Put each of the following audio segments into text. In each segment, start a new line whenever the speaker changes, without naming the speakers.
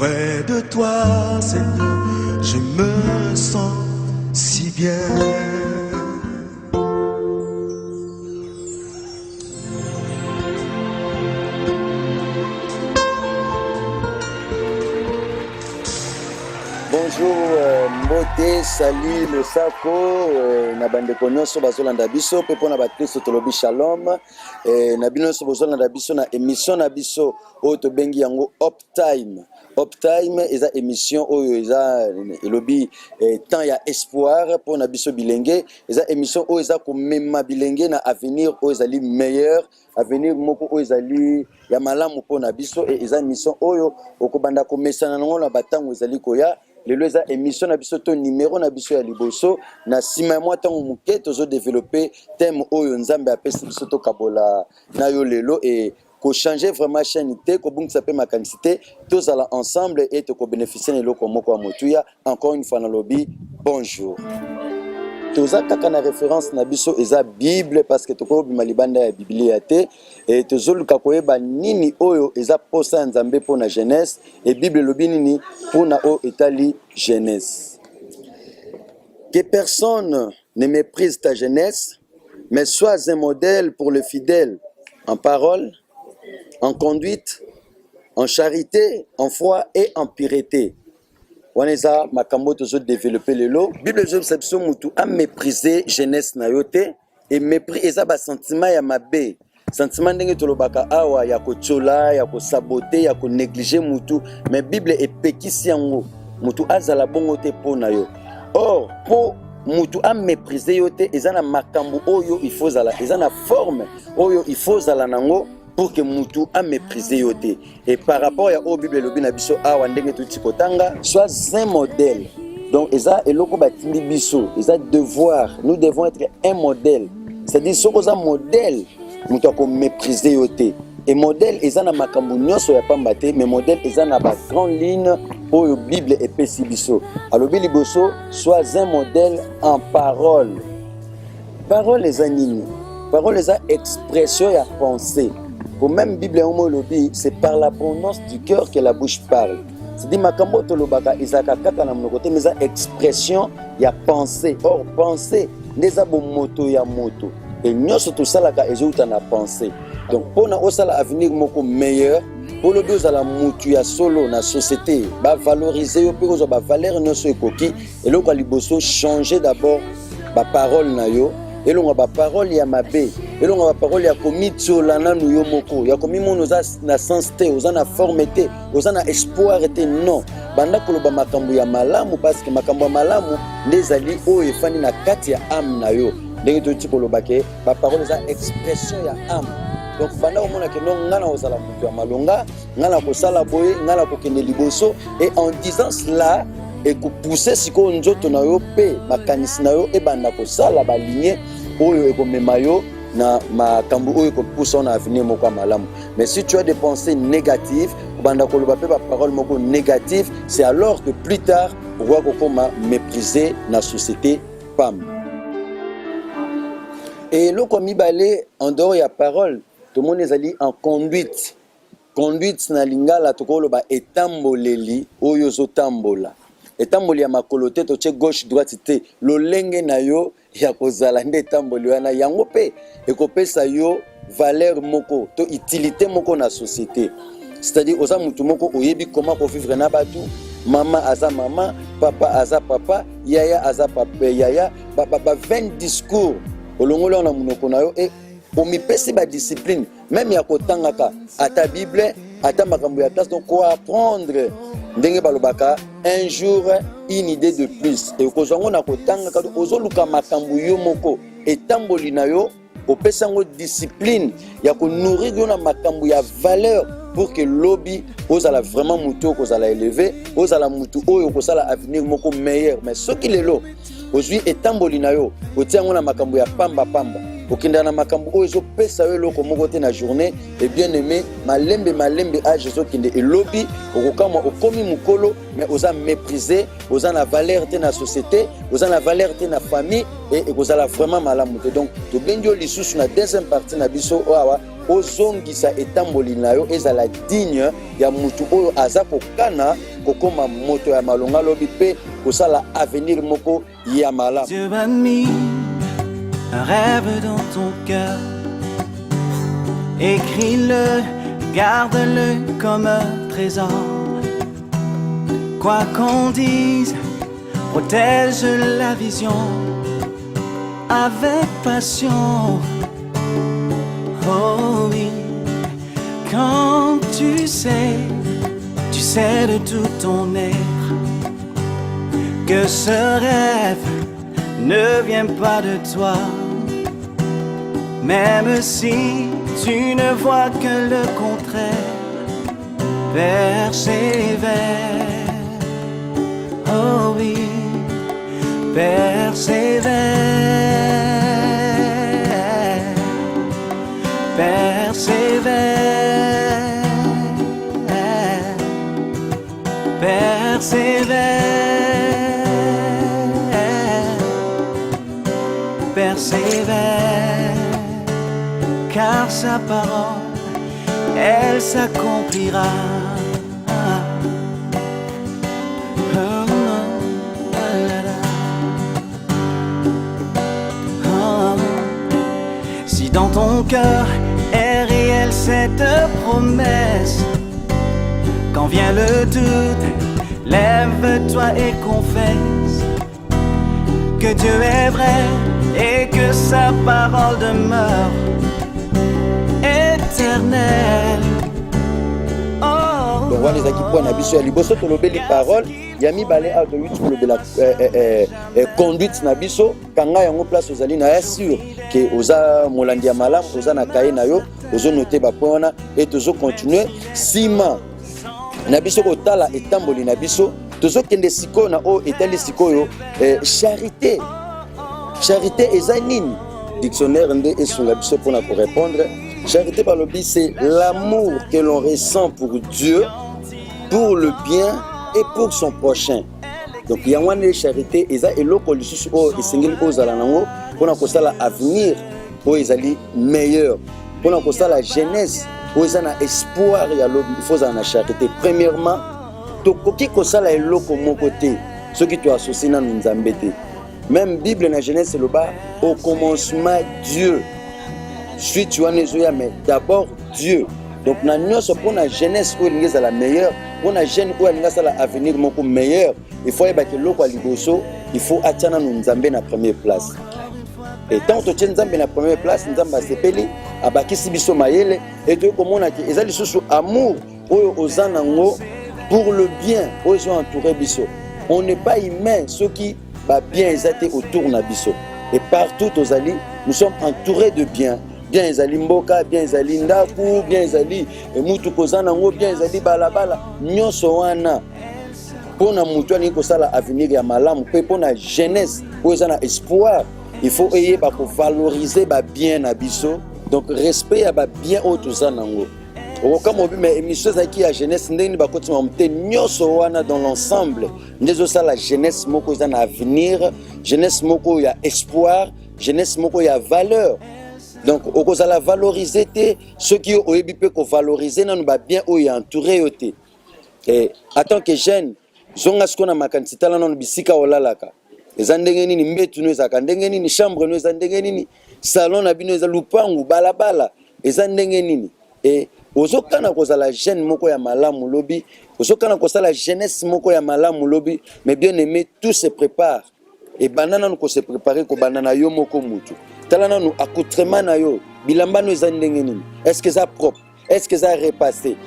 Auprès de toi, Seigneur, je me sens si bien.
Bonjour, mbote, salut, le sako, na bande konyoso bazolanda biso, pe pona bakristo tolobi shalom, na binoso bazolanda biso na émission na biso, oyo tobengi yango Uptime. Uptime eza émission oyo eza elobi temps ya espoir pona biso bilenge, eza émission oyo eza komema bilenge na avenir oyo ezali meilleur, avenir moko oyo ezali ya malamu pona biso, et eza émission oyo okobanda komesana nango na batango ezali koya. Lelo eza émission na biso to numéro na biso ya liboso na sima moi tango muke tozo développer thème oyo nzambe apesi biso to kabola na yo lelo, et ko changer vraiment chaîne té ko bungisa pe makanisité tous ala ensemble et to ko bénéficier na loko moko motuya. Encore une fois na lobby bonjour. Toza kaka na référence na biso eza Bible parce que toko bima libanda ya Biblia te, et tozoluka koyeba nini oyo eza posa nzambe pona jeunesse, et Bible lobi nini pona o etali jeunesse. Que personne ne méprise ta jeunesse, mais sois un modèle pour le fidèle en parole, en conduite, en charité, en foi et en pureté. Waneza makambo tozo développer lelo. Bible Job sepso mutu a mépriser jeunesse na yote, et mépris eza ba sentiment ya mabe. Sentiment ndenge tolobaka awa ya ko chola, ya ko saboter, ya ko négliger mutu, mais Bible epekisi yango mutu azala bongo te pona yo. Or po mutu a mépriser yote eza na makambo oyo il faut zala, eza na forme oyo il faut zala nango pour que mutu a méprisé yote. Et par rapport à la Bible lobi na biso awa ndenge tuti kotanga, sois un modèle. Donc eza eloko batindi biso, eza devoir, nous devons être un modèle. C'est-à-dire soko za modèle mutu ko mépriser yote. Et modèle eza na makambo nyonso ya pamba te, mais modèle eza na ba grande ligne oyo Bible epesi biso. Alobi liboso, sois un modèle en parole. Parole eza nini? Parole eza expression ya pensée. Au même Bible homolobi, c'est par l'abondance du cœur que la bouche parle. C'est-à-dire makambo tolobaka izaka kaka na mnokote, mais ça expression ya pensée. Or pensée neza bo moto ya moto. Et nyonso to salaka ezouta na pensée. Donc pona osala avenir moko meilleur, pour le deux à la mutu ya solo na société, ba valoriser yo pe ko ba valeur nyonso ekoki, et lo ka liboso changer d'abord ba parole na yo. Et l'on a ba parole ya mabe, et l'on a ba parole ya komi tsolana nu yo moko, ya komi mono za na sens te, oza na forme te, oza na espoir te, non. Banda koloba makambo ya malamu, parce que makambo ya malamu ndezali o efani na kati ya âme na yo. Ndenge to ti koloba ke ba parole za expression ya âme. Donc banda omona ke non ngana ozala mutu ya malonga, ngana ko sala boye, ngana ko kende liboso, et en disant cela et ko pousser siko nzoto na yo pe makanisi na yo e banda ko sala ba ligne oyo e ko mema yo na makambo oyo ko pousser na avenir moko malamu. Mais si tu as des pensées négatives, banda ko loba pe ba parole moko négative, c'est alors que plus tard on va ko koma mépriser na société pam. Et lo ko mibale en dehors ya parole, tout le monde ezali en conduite. Conduite na lingala to ko loba etamboleli oyo zo tambola. Etamboli ya makolote to che gauche droite te, lo lenge na yo ya kozala nde etamboli wana yango pe ekopesa yo valeur moko to utilité moko na société. C'est-à-dire oza mutu moko oyebi comment ko vivre na batu, mama aza mama, papa aza papa, yaya aza papa yaya, ba 20 discours olongola na munoko na yo, et omipesi ba discipline même ya kotangaka ata Bible ata makambo ya classe, donc ko apprendre ndenge balobaka un jour une idée de plus, et kozango na kotanga ka ozoluka makambo yo moko etamboli na yo opesa ngo discipline ya ko nourrir yo na makambo ya valeur pour que lobby ozala vraiment mutu kozala élevé, ozala mutu oyo kozala avenir moko meilleur. Mais ce qui lelo aujourd'hui etamboli na yo otiango na makambo ya pamba pamba, okenda na makambo oyo ezopesa yo eloko moko te na journée et bien aimé malembe age ezokende elobi okokama okomi mokolo mais oza méprisé oza na valeur te na société oza na valeur te na famille et ekozala vraiment malamu te donc tobengi yo lisusu na deuxième partie na biso awa ozongisa etamboli na yo ezala digne ya mutu oyo aza kokana kokoma moto ya malonga lobi pe kosala avenir moko ya malamu.
Dieu a mis un rêve dans ton cœur, écris-le, garde-le comme un trésor. Quoi qu'on dise, protège la vision avec passion. Oh oui, quand tu sais de tout ton être que ce rêve ne vient pas de toi, même si tu ne vois que le contraire, persévère. Oh oui, persévère, persévère, persévère, persévère, car sa parole, elle s'accomplira. Si dans ton cœur est réelle cette promesse, quand vient le doute, lève-toi et confesse que Dieu est vrai et que sa parole demeure éternelle.
Donc voilà les équipements na biso ya liboso tolobeli parole ya mibale a de 8 kolobela conduite na biso kanga yango place ozali na assure que oza molandi ya malamu oza na kaye na yo ozo noter ba point wana et tozo continuer sima na biso kotala etamboli na biso tozo kende sikoyo na o etali sikoyo charité eza nini dictionnaire nde esunga biso pona ko répondre. Charité par le but, c'est l'amour que l'on ressent pour Dieu, pour le bien et pour son prochain. Donc il y a une charité et ça et l'autre lisusu o esengeli ozala nango pona kosala avenir o ezali meilleur pona kosala jeunesse o ezana espoir ya lobi il faut za na charité. Premièrement tokoki kosala eloko moko te soki to associé na nzambe te. Même Bible na Genèse le bas au commencement Dieu. Suite tu as mais d'abord Dieu. Donc na nyonso pour la jeunesse où il la meilleure, pour la jeune où il la avenir moko meilleur, il faut que loko liboso, il faut attiana nzambe na première place. Et tant que tu nzambe na première place, nzamba sepeli abakisi biso mayele et de komona ki ezali susu amour oyo ozanango pour le bien, oyo sont entouré biso. On n'est pas humain, ceux qui ba bien ezate autour na biso. Et partout aux alliés, nous sommes entourés de bien. Bien ezali mboka, bien ezali ndaku, bien ezali mutu kozana ngo, bien ezali balabala, nyonso wana pona mutu ani kosala avenir ya malamu pe pona jeunesse kozana espoir, il faut eye ba ko valoriser ba bien na biso. Donc respect ya ba bien otozana ngo. Okama obi mais émission za ki ya jeunesse ndeni ba kotima mte nyonso wana dans l'ensemble. Ndezo sala jeunesse moko kozana avenir, jeunesse moko ya espoir, jeunesse moko ya valeur. Donc, on va valoriser ceux qui ont valoriser nous bien entouré. Et en tant que jeune, zonga skona makansita la non bisika olalaka. Ezandengeni ni mbetu no ezakandengeni ni chambre no ezandengeni ni salon na bino ezalupangu balabala ezandengeni ni. Et ozokana kozala jeune moko ya malamu lobi, ozokana kozala jeunesse moko ya malamu lobi, mais bien aimé tout se prépare. Et banana nous se préparer ko banana yo moko mutu. Talana nous accoutrement na yo bilamba no ezandenge nini. Est-ce que ça propre? Est-ce que ça repassé?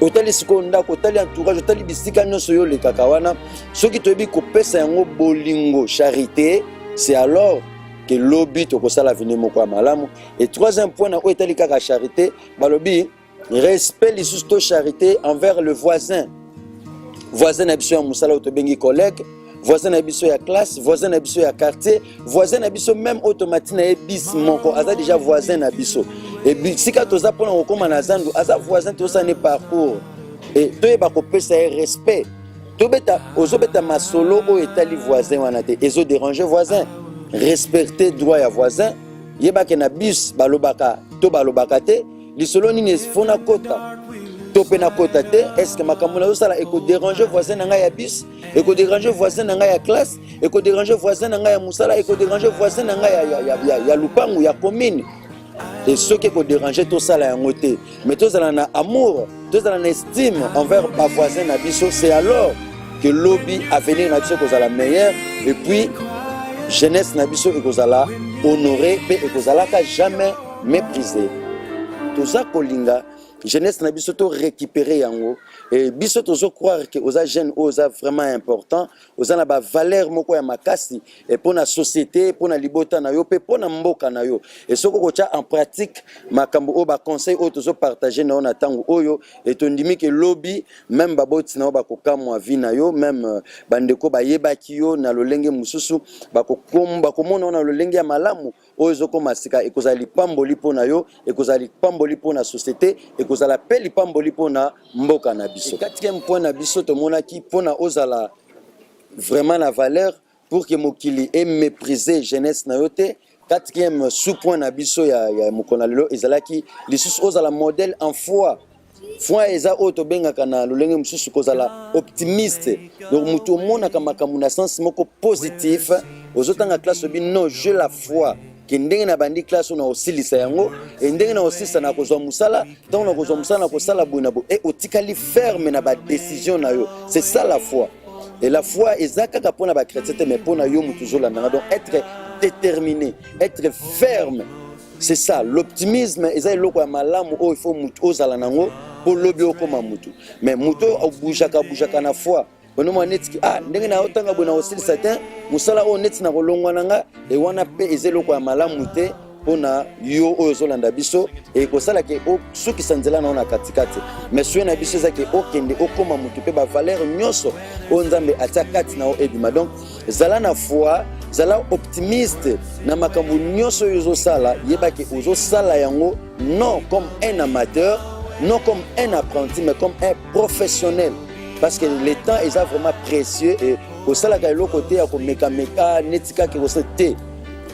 Otali sikonda ko tali entourage otali bisika nyonso yo le kakawana soki toyebi ko pesa yango bolingo charité, c'est alors que lobi to ko sala venir moko ya malamu. Et troisième point na o etali kaka charité, balobi respect les susto charité envers le voisin. Voisin na biso ya musala otobengi collègue. voisin na biso ya classe, voisin na biso ya quartier, voisin na biso même automatique na bis moko aza déjà voisin na biso. Et sika toza pona kokoma na zandu aza voisin toza ne parcours. Et toyeba kopesa respect. Tobeta ozobeta masolo o etali voisin wana te, ezo déranger voisin. Respecter droit ya voisin. Yeba ke na bus balobaka to balobaka te, lisolo nini fona kota. Topé na kota te, est-ce que makambo na yosala eko déranger voisin na nga ya bus, eko déranger voisin na nga ya classe, eko déranger voisin na nga ya musala, eko déranger voisin na nga ya lupangu ya commune. Et ce qui eko déranger tout ça la yangote. Mais tout ça na amour, tout ça na estime envers ba voisin na biso, c'est alors que lobby à venir na biso kozala meilleur et puis jeunesse na biso ekozala honoré pe ekozala ka jamais méprisé. Tout ça kolinga jeunesse na biso to récupérer yango et biso tozo croire que oza jeune oza vraiment important oza na ba valeur moko ya makasi et pour la société pour na libota na yo pe pour na mboka na yo et soko ko tia en pratique makambo o ba conseil o tozo partager na ona tango oyo et tondimi ke lobby même baboti na ba ko kamwa vi na yo même bandeko ba yebaki yo na lolenge mususu ba ko komba ko mona na lolenge ya malamu oyo ko masika e kozali pamboli pona yo e kozali pamboli pona société e kozala peli pamboli pona mboka na biso. Quatrième point na biso to monaki pona ozala vraiment la valeur pour que mokili ait méprisé jeunesse na yote. Quatrième sous-point na biso ya mokona lelo ezalaki lisusu ozala modèle en foi. Foi eza oto benga kana lolenge mususu kozala optimiste. Donc mutu mona kama kamuna sens moko positif ozotanga classe bi non j'ai la foi. Que ndenge na bandi classe na osilisa yango et ndenge na osilisa na kozwa musala donc na kozwa musala na kosala bonabo et otikali ferme na ba décision na yo. C'est ça la foi. Et la foi ezaka ka pona ba chrétien mais pona yo mutuzo la donc être déterminé, être ferme. C'est ça l'optimisme eza eloko ya malamu o il faut mutu ozala nango pour lobi okoma mutu. Mais mutu obujaka na foi. Ono manetiki ndenge na otanga bona osilisa te musala o neti na kolongwa nanga e wana pe ezeloko ya malamu te pona yo oyo zolanda biso e kosala ke o suki sanzela na ona katikati mais suye na biso zake okende okoma mutu pe ba valeur nyonso o nzambe atia kati na o ebima. Donc zala na foi, zala optimiste na makambo nyonso yo zosala yeba ke ozosala yango non comme un amateur, non comme un apprenti mais comme un professionnel. Parce que le temps est vraiment précieux et au salaire de côté à meka netika quiose té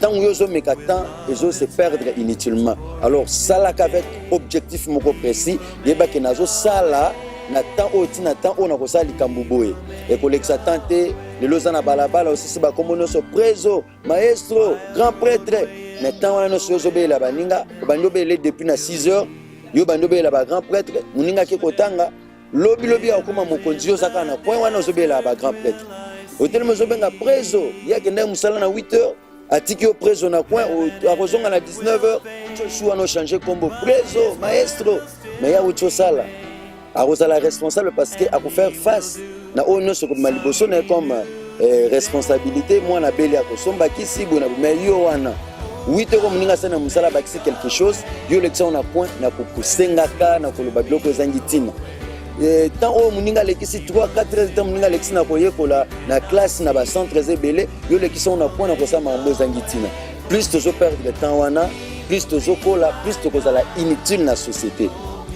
tant où yo meka temps et zo se perdre inutilement. Alors sala avec objectif moko précis yeba ke nazo sala na temps oti na temps on a kosala likambuboe et koleksa tante le lozana balabala aussi se ba komono so preso maestro grand prêtre maintenant on a no so be la baninga bando be depuis na 6h yo bando be la ba grand prêtre muninga ke kotanga lobi ya kuma mokonzi yo saka na point wana ozobela ba grand prêtre hotel mozobenga preso ya kenda musala na 8h atiki yo preso na coin akozonga na 19h chosu ano changer combo preso maestro mais ya ucho sala akozala responsable parce que ako faire face na ono so comme liboso na comme responsabilité moi na beli akosomba kisi bona mais yo wana 8h comme ninga sana musala bakisi quelque chose yo lection na point na kusenga ka na koloba biloko ezangitina. Tant au muninga lekisi 3-4 temps muninga lekisi na koyekola na classe na ba centre zebele yo lekisi on a point na kosama mboza ngitina plus tozo perdre le temps wana plus tozo kola plus tokozala inutile na société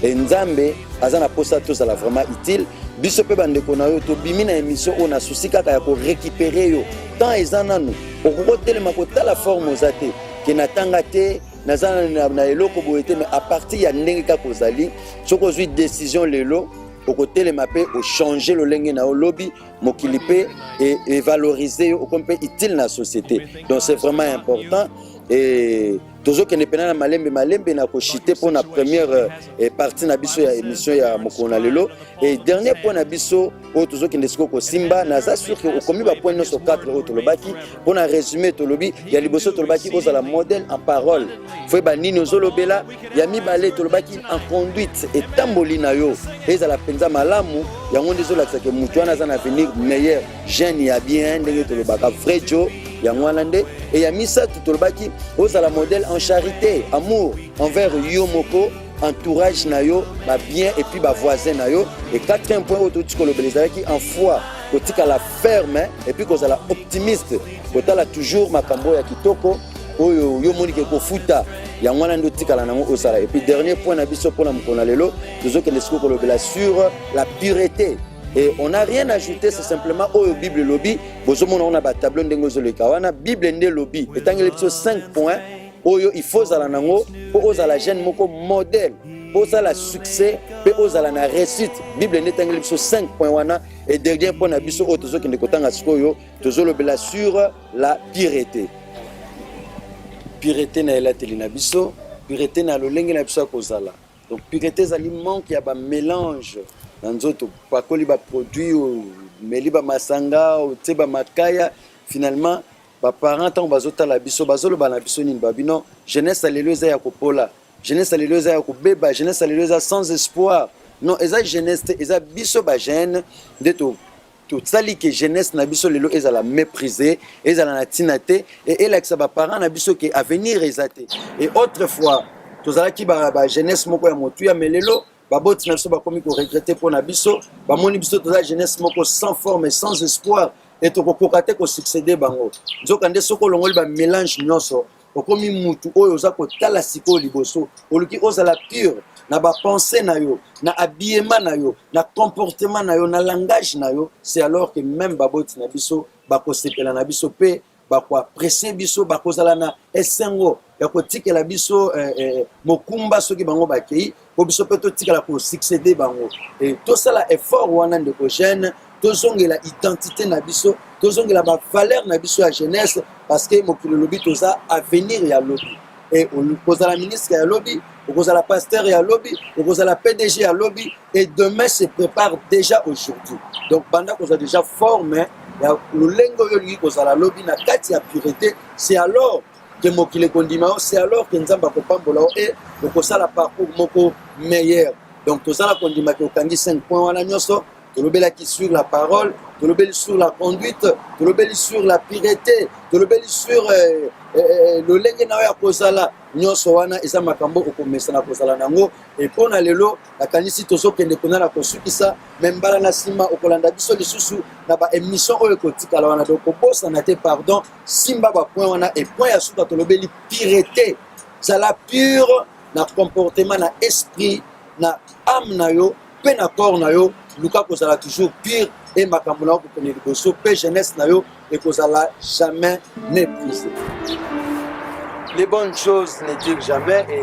et nzambe azana posa tozala vraiment utile biso pe bandeko na yo to bimi na émission on a souci kaka ya ko récupérer yo tant ezana nous okotelema kotala forme ozate ke natanga te nazana na eloko boete mais à partir ya ndenge ka kozali soko zui décision lelo au côté les mappés au changer le lenge na lobby mokilipe et valoriser au compé utile na société. Donc c'est vraiment important et toujours que ne pena malembe na ko chiter pour la première partie na biso ya émission ya mokona lelo et dernier point na biso o toujours que ndesiko ko simba na za sûr que au commis ba point no sur 4 autres lobaki pour na résumer to lobby ya liboso to lobaki oza la modèle en parole foi ba nini ozolobela ya mibale to lobaki en conduite et tamboli na yo eza la penza malamu ya ngondi zolakisa ke mutu ana za na avenir meilleur jeune ya bien ndenge to lobaka vrai jo ya ngwanande et ya misa to lobaki oza la modèle en charité, amour envers yo moko, entourage na yo, ba bien et puis ba voisin na yo. Et quatrième point autour du kolobelezaki en foi, kotikala ferme et puis kozala optimiste kotala toujours makambo ya kitoko oyo yo moni ke kofuta ya mwana ndo tikala nango osala. Et puis dernier point na biso pona mokona lelo tozokende siko kolobela sur la pureté. Et on n'a rien ajouté, c'est simplement oyo Bible lobby bozomona on a ba tableau ndengo zoleka wana Bible nde lobby etangeli biso 5 points oyo il faut zala nango po ozala jeune moko modèle ozala succès pe ozala na réussite. Bible nde etangeli biso 5 points wana. Et dernier point na biso oyo tozokende kotanga sikoyo tozolobela sur la pureté. Pureté na elateli na biso, pureté na lolenge na biso kozala. Donc pureté zali manque ya ba mélange na nzoto pakoli ba produit meli ba masanga o te ba makaya. Finalement ba parents tant bazotala biso bazoloba na biso nini babino jeunesse alléluia ya kopola, jeunesse alléluia ya kobeba, jeunesse alléluia sans espoir. Non, eza jeunesse eza biso ba jeune de tout sali que jeunesse na biso lelo ezala mépriser, ezala na tinate et elakisa ba parents na biso que avenir ezate. Et autrefois tozala ki ba jeunesse moko ya motu ya melelo ba boti na biso ba komi ko regretter pour na biso ba moni biso tozala jeunesse moko sans forme et sans espoir et to kokate ko succéder bango. Nzoka nde soko longoli ba mélange nyonso okomi mutu oyo oza kotala siko liboso oluki ozala pure na ba pensée na yo, na habillement na yo, na comportement na yo, na langage na yo. C'est alors que même baboti na biso bako sepela na biso pe bako apprécier biso bako zala na esengo ya kotikela biso mokumba soki bango bakei po biso pe to tikela ko succéder bango. Et tout ça la effort wana ndeko jeune tozongela identité na biso tozongela ba valeur na biso ya jeunesse parce que mokili lobi toza avenir ya lobi. Et kozala ministre ya lobi, kozala pasteur ya lobi, kozala PDG ya lobi, et demain se prépare déjà aujourd'hui. Donc pendant qu'on a déjà formé ya lulengo yo lingi kozala lobi na kati ya pureté, c'est alors que mokile kondimao, c'est alors que nzamba kopambola et kozala parcours moko meilleur. Donc tozala kondima ke okangi 5 points wana nyoso, tolobela ki sur la parole, tolobeli sur la conduite, tolobeli sur la pureté, tolobeli sur le lenge na ya kozala nyonso wana eza makambo okomesa na kozala nango. Et pona lelo la kanisi tozokende kona na kosukisa membala na sima okolanda biso lisusu na ba émission oyo kotikala wana. Donc obosa na te pardon simba ba point wana et point ya suka tolobeli pureté zala pure na comportement na esprit na âme na yo pe na corps na yo luka kozala toujours pure et makambo na ko connaître liboso pe jeunesse na yo et kozala jamais méprisé. Les bonnes choses ne durent jamais et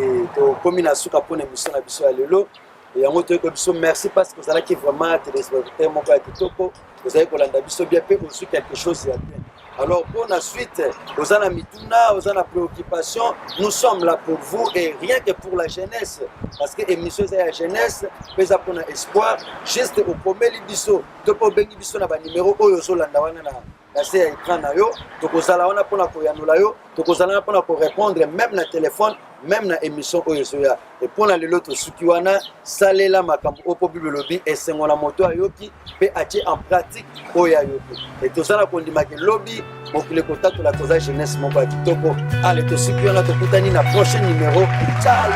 comme il a su qu'après l'émission na biso ya lelo et en autre biso merci parce que vous allez qui vraiment téléspectateur mon gars kitoko vous allez kolanda biso bien pe aussi quelque chose ya bien. Alors pour la suite aux ana mituna aux ana préoccupation nous sommes là pour vous et rien que pour la jeunesse parce que émission c'est la jeunesse mais ça pour espoir juste au premier biso to po bengi biso na ba numéro oyo zolanda wana na c'est écran na yo to kozala wana pour la koyanula yo to kozala pour la répondre même na téléphone même na émission oyo zoya et pour la l'autre suki wana salela makambo opo bible lobby et sengo la moto ayoki pe atie en pratique oya yoki et to sala kondima ke lobby mokile contact la cause jeunesse mon ba kitoko allez to suki wana to kutani na prochain numéro ciao.